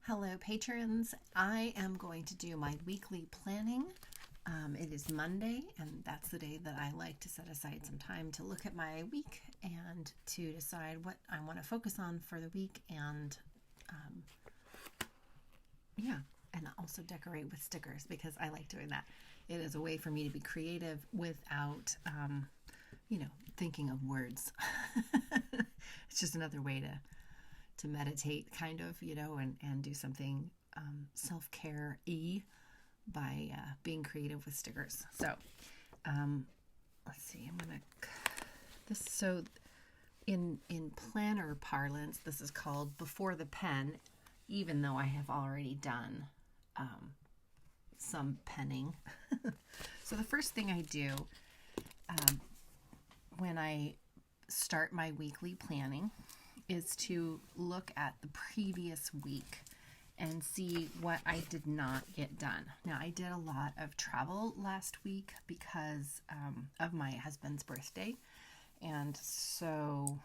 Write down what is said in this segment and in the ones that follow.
Hello, patrons. I am going to do my weekly planning. It is Monday, and that's the day that I like to set aside some time to look at my week and to decide what I want to focus on for the week um, and also decorate with stickers because I like doing that. It is a way for me to be creative without, thinking of words. It's just another way to meditate kind of, and do something self-care-y by being creative with stickers. So let's see, I'm going to, this, so in planner parlance, this is called before the pen, even though I have already done some penning. So the first thing I do when I start my weekly planning is to look at the previous week and see what I did not get done. Now, I did a lot of travel last week because of my husband's birthday. And so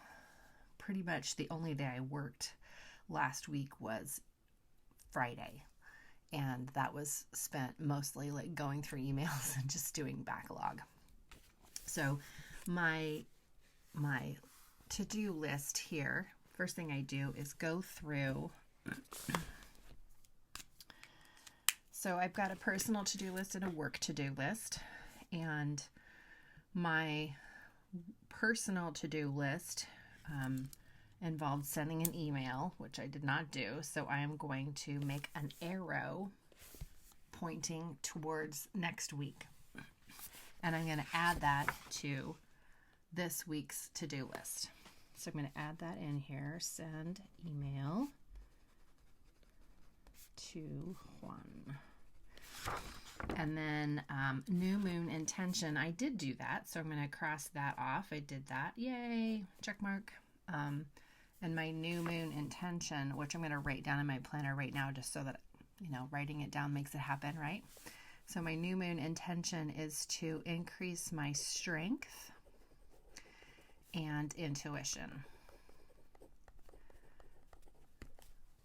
pretty much the only day I worked last week was Friday. And that was spent mostly like going through emails and just doing backlog. So my to-do list here, first thing I do is go through. So I've got a personal to-do list and a work to-do list. And my personal to-do list involved sending an email, which I did not do. So I am going to make an arrow pointing towards next week. And I'm going to add that to this week's to-do list. So I'm going to add that in here. Send email to Juan. And then new moon intention. I did do that. So I'm going to cross that off. I did that. Yay. Check mark. And my new moon intention, which I'm going to write down in my planner right now just so that, writing it down makes it happen, right? So my new moon intention is to increase my strength and intuition.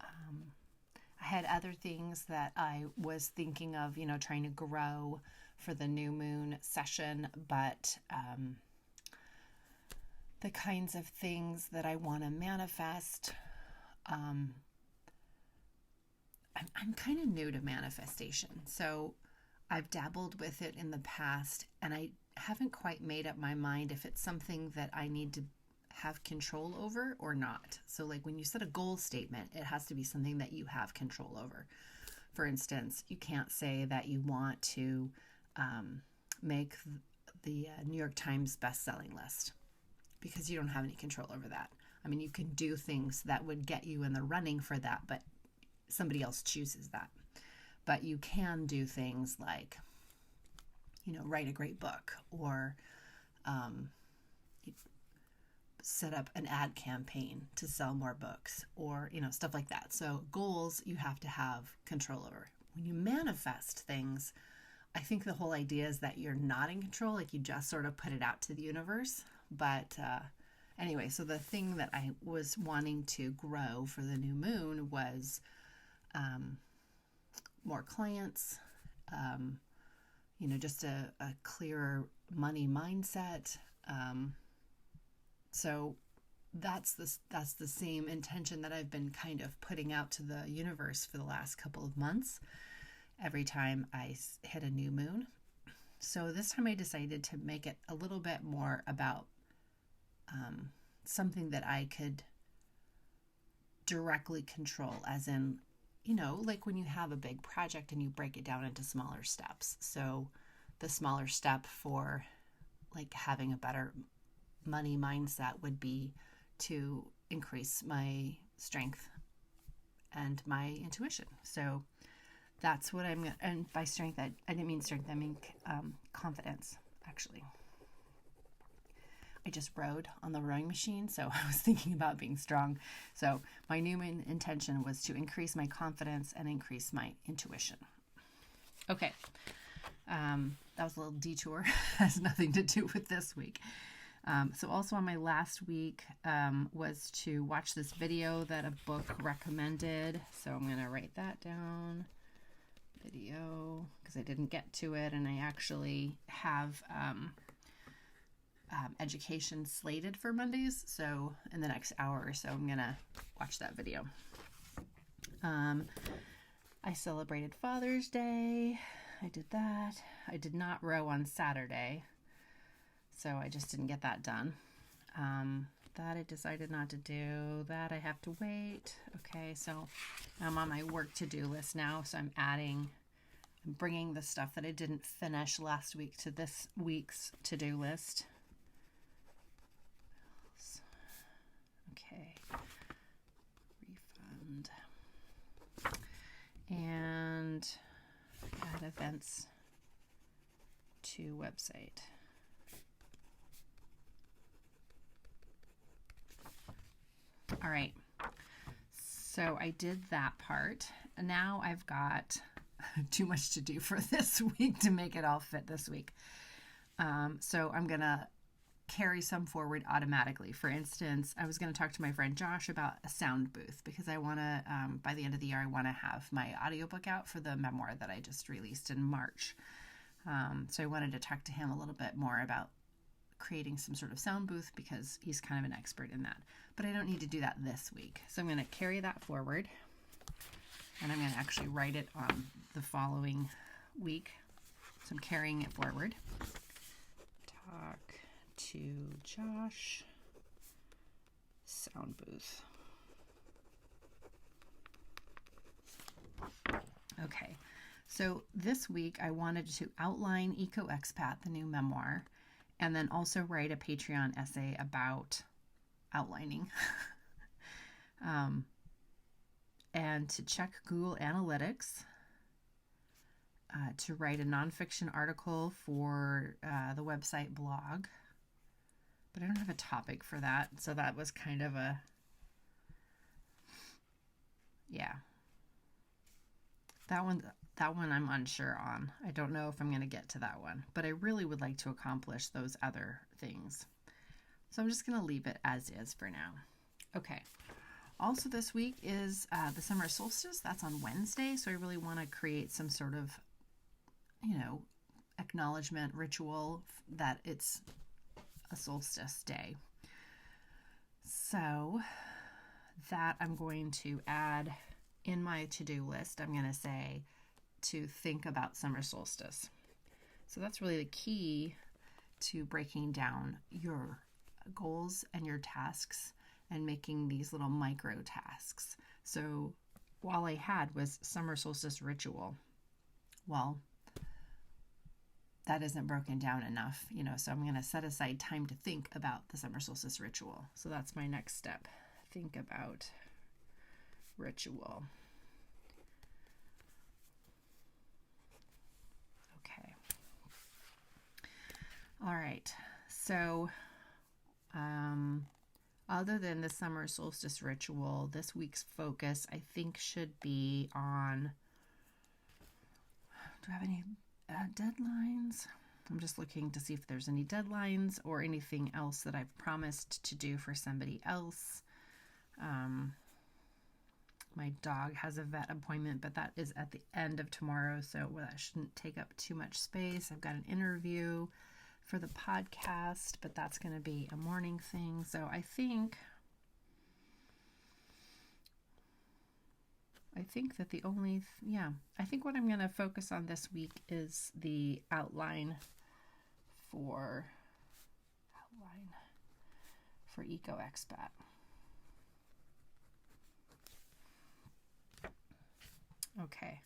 I had other things that I was thinking of, trying to grow for the new moon session, but the kinds of things that I want to manifest, I'm kind of new to manifestation. So I've dabbled with it in the past, and I haven't quite made up my mind if it's something that I need to have control over or not. So like when you set a goal statement, it has to be something that you have control over. For instance, you can't say that you want to make the New York Times best-selling list because you don't have any control over that. I mean, you can do things that would get you in the running for that, but somebody else chooses that. But you can do things like, write a great book or set up an ad campaign to sell more books or, stuff like that. So goals you have to have control over. When you manifest things, I think the whole idea is that you're not in control, like you just sort of put it out to the universe. But anyway, so the thing that I was wanting to grow for the new moon was more clients, just a clearer money mindset. So that's the same intention that I've been kind of putting out to the universe for the last couple of months every time I hit a new moon. So this time I decided to make it a little bit more about something that I could directly control, as in, like when you have a big project and you break it down into smaller steps. So the smaller step for like having a better money mindset would be to increase my strength and my intuition. So that's what I'm, and by strength, I didn't mean strength, I mean confidence, actually. I just rode on the rowing machine, so I was thinking about being strong. So my new intention was to increase my confidence and increase my intuition. Okay, that was a little detour. Has nothing to do with this week. So also on my last week was to watch this video that a book recommended. So I'm going to write that down. Video, because I didn't get to it, and I actually have education slated for Mondays. So in the next hour or so, I'm going to watch that video. I celebrated Father's Day. I did that. I did not row on Saturday, so I just didn't get that done. That I decided not to do. That I have to wait. Okay, so I'm on my work to-do list now, so I'm bringing the stuff that I didn't finish last week to this week's to-do list. Okay, refund. And add events to website. All right, so I did that part. Now I've got too much to do for this week to make it all fit this week. So I'm going to carry some forward automatically. For instance, I was going to talk to my friend Josh about a sound booth because I want to, by the end of the year, I want to have my audiobook out for the memoir that I just released in March. So I wanted to talk to him a little bit more about creating some sort of sound booth because he's kind of an expert in that. But I don't need to do that this week. So I'm going to carry that forward, and I'm going to actually write it on the following week. So I'm carrying it forward. Talk to Josh, sound booth. Okay, so this week I wanted to outline Eco Expat, the new memoir, and then also write a Patreon essay about outlining. And to check Google Analytics, to write a nonfiction article for the website blog. But I don't have a topic for that, so that was kind of a, yeah. That one I'm unsure on. I don't know if I'm going to get to that one, but I really would like to accomplish those other things. So I'm just going to leave it as is for now. Okay. Also this week is the summer solstice. That's on Wednesday, so I really want to create some sort of, acknowledgement ritual that it's a solstice day. So that I'm going to add in my to-do list. I'm going to say to think about summer solstice. So that's really the key to breaking down your goals and your tasks and making these little micro tasks. So all I had was summer solstice ritual. Well, that isn't broken down enough, so I'm going to set aside time to think about the summer solstice ritual. So that's my next step. Think about ritual. Okay. All right. So, other than the summer solstice ritual, this week's focus, I think, should be on, do I have any deadlines? I'm just looking to see if there's any deadlines or anything else that I've promised to do for somebody else. My dog has a vet appointment, but that is at the end of tomorrow, so that shouldn't take up too much space. I've got an interview for the podcast, but that's going to be a morning thing. So I think that the only, I think what I'm going to focus on this week is the outline for Eco Expat. Okay.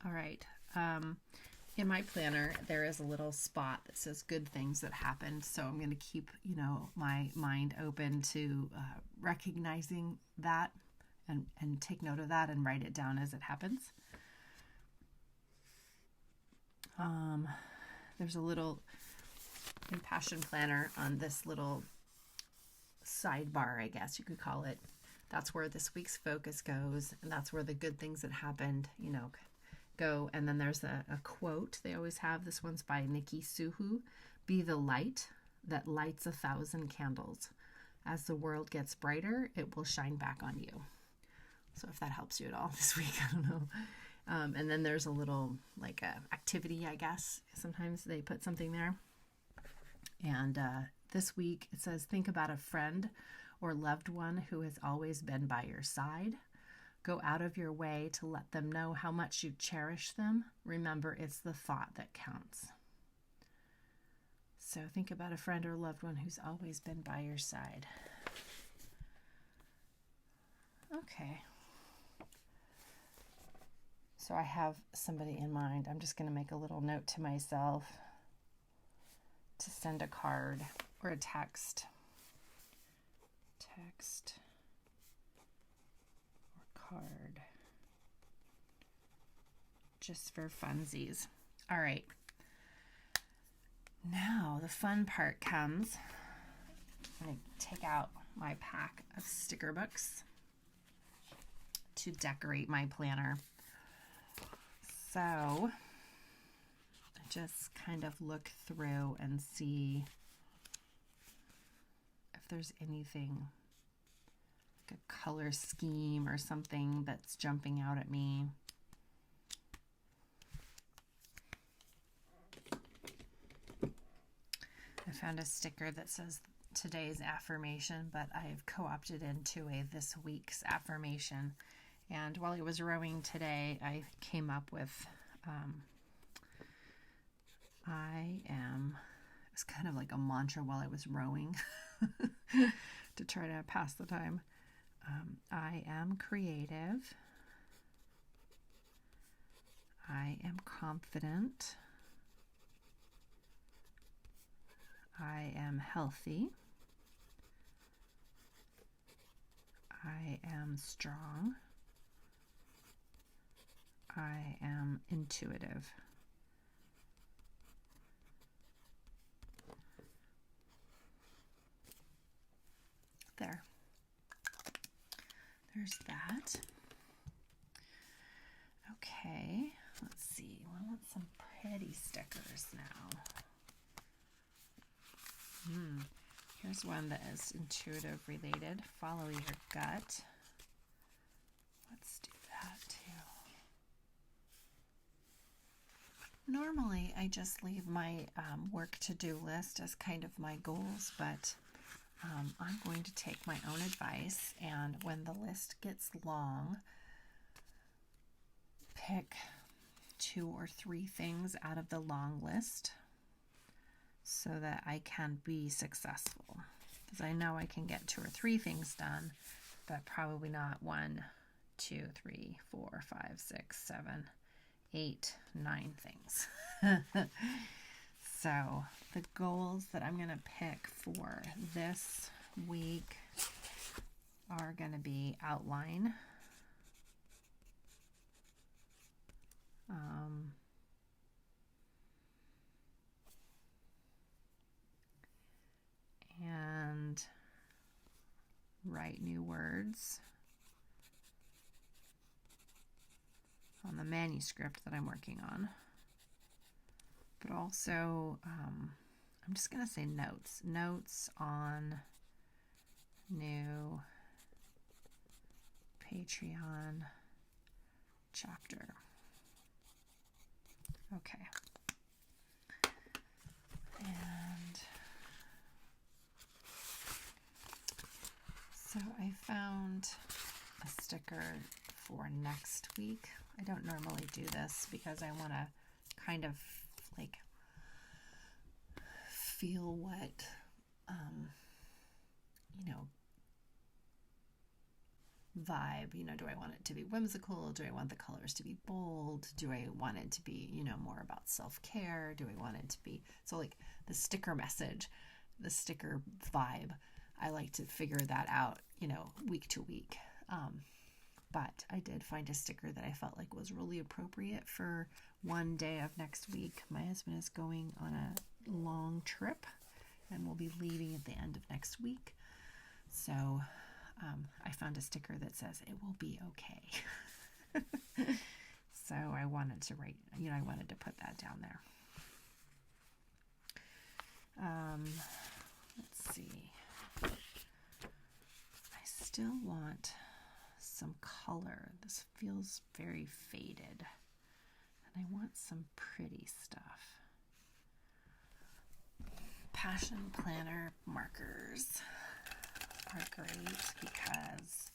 All right. In my planner, there is a little spot that says good things that happened. So I'm going to keep, my mind open to recognizing that and take note of that and write it down as it happens. There's a little Passion Planner on this little sidebar, I guess you could call it. That's where this week's focus goes, and that's where the good things that happened, go, and then there's a quote they always have. This one's by Nikki Suhu. Be the light that lights 1,000 candles. As the world gets brighter, it will shine back on you. So if that helps you at all this week, I don't know. And then there's a little like activity, I guess. Sometimes they put something there. And this week it says, think about a friend or loved one who has always been by your side. Go out of your way to let them know how much you cherish them. Remember, it's the thought that counts. So think about a friend or loved one who's always been by your side. Okay. So I have somebody in mind. I'm just going to make a little note to myself to send a card or a text. Text or card. Just for funsies. All right. Now the fun part comes. I'm going to take out my pack of sticker books to decorate my planner. So I just kind of look through and see if there's anything like a color scheme or something that's jumping out at me. I found a sticker that says today's affirmation, but I've co-opted into a this week's affirmation. And while I was rowing today, I came up with, it's kind of like a mantra while I was rowing to try to pass the time. I am creative. I am confident. I am healthy. I am strong. I am intuitive. There. There's that. Okay, let's see. I want some pretty stickers now. Here's one that is intuitive related. Follow your gut. Let's do that too. Normally, I just leave my work to-do list as kind of my goals, but I'm going to take my own advice, and when the list gets long, pick 2 or 3 things out of the long list so that I can be successful. Because I know I can get 2 or 3 things done, but probably not 1, 2, 3, 4, 5, 6, 7, 8, 9 things. So the goals that I'm going to pick for this week are going to be outline, and write new words on the manuscript that I'm working on. But also, I'm just going to say notes. Notes on new Patreon chapter. Okay. And so I found a sticker for next week. I don't normally do this because I want to kind of like feel what, vibe, do I want it to be whimsical? Do I want the colors to be bold? Do I want it to be, more about self-care? Do I want it to be, so like the sticker message, the sticker vibe, I like to figure that out, week to week. But I did find a sticker that I felt like was really appropriate for one day of next week. My husband is going on a long trip and we'll be leaving at the end of next week. So I found a sticker that says, "It will be okay." So I wanted to write, I wanted to put that down there. Let's see. I still want some color. This feels very faded. And I want some pretty stuff. Passion Planner markers are great because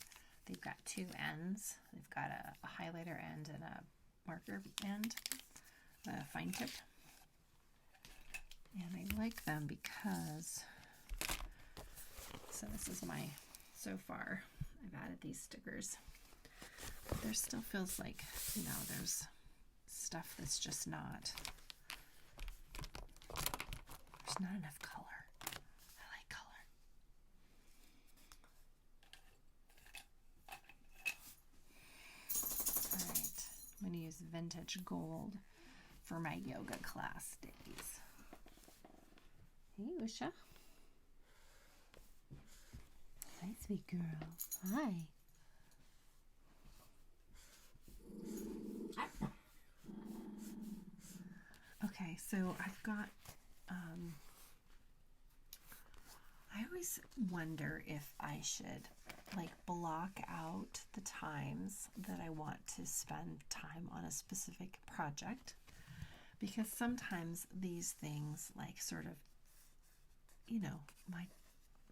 they've got two ends. They've got a highlighter end and a marker end, a fine tip. And I like them because, so this is so far, I've added these stickers. But there still feels like, there's stuff that's just not, there's not enough color. I like color. All right, I'm going to use vintage gold for my yoga class days. Hey, Usha. Hi, sweet girl. Hi. Okay, so I've got, I always wonder if I should block out the times that I want to spend time on a specific project, because sometimes these things sort of,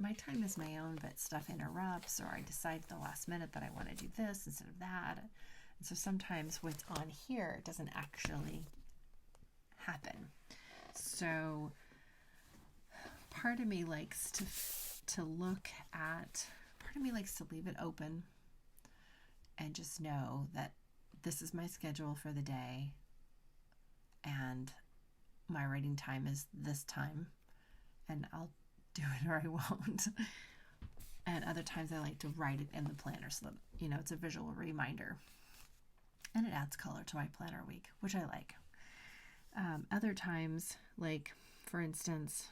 my time is my own, but stuff interrupts, or I decide at the last minute that I want to do this instead of that. And so sometimes what's on here doesn't actually happen. So part of me likes to look at, part of me likes to leave it open and just know that this is my schedule for the day and my writing time is this time, and I'll do it or I won't. And other times I like to write it in the planner so that, it's a visual reminder. And it adds color to my planner week, which I like. Other times, for instance,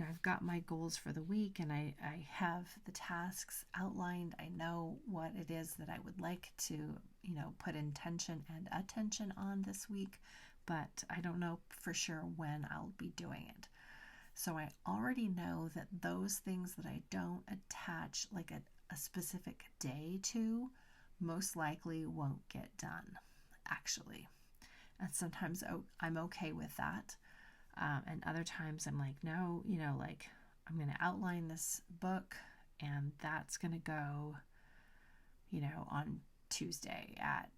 I've got my goals for the week and I have the tasks outlined. I know what it is that I would like to, put intention and attention on this week, but I don't know for sure when I'll be doing it. So I already know that those things that I don't attach a specific day to most likely won't get done, actually. And sometimes I'm okay with that. And other times I'm no, I'm going to outline this book and that's going to go, on Tuesday at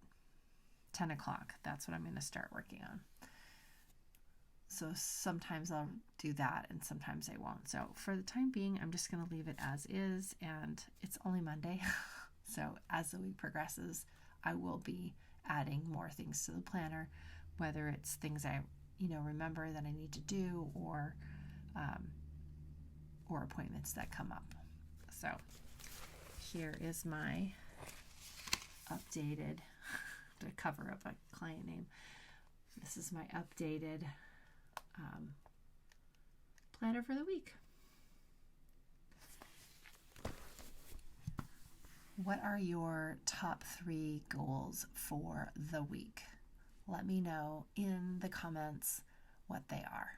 10 o'clock. That's what I'm going to start working on. So sometimes I'll do that and sometimes I won't. So for the time being, I'm just going to leave it as is, and it's only Monday. So as the week progresses, I will be adding more things to the planner, whether it's things I, remember that I need to do, or appointments that come up. So here is my updated, to cover up a client name. This is my updated planner for the week. What are your top 3 goals for the week? Let me know in the comments what they are,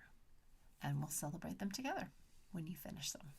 and we'll celebrate them together when you finish them.